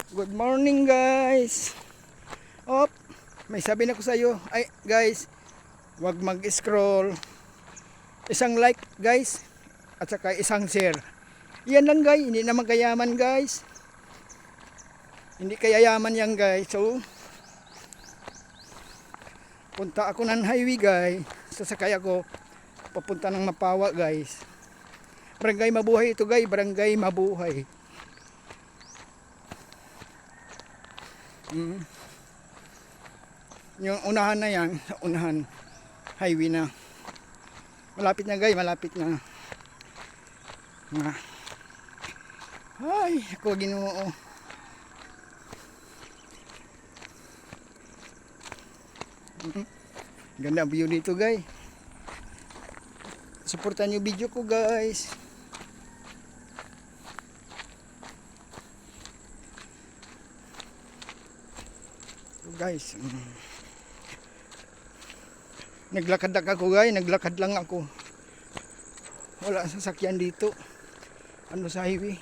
Good morning guys. Op, may sabi na ko sa iyo. Ay guys, wag mag-scroll. Isang like guys at saka isang share. Yan lang guys, hindi naman kayaman guys. Hindi kayaman yan guys. So punta ako ng highway guys. Sasakay ako papunta ng Mapawa guys. Barangay Mabuhay ito guys, Barangay Mabuhay. Yung unahan na yan, unahan highway na. Malapit na guys, malapit na. Ay, ako Ginoo. Ganda view dito guys. Suportahan yung video ko guys. So guys, naglakad ako guys, naglakad lang ako. Wala sasakyan dito. Ano sa highway.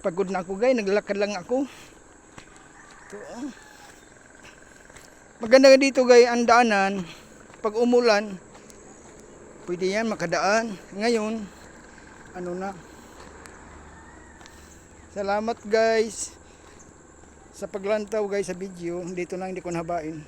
Pagod na ako guys, naglakad lang ako. Ito, maganda dito guys ang daanan. Pag umulan, pwede yan makadaan. Ngayon, ano na. Salamat guys sa paglantaw guys sa video. Dito lang, hindi ko nahabain.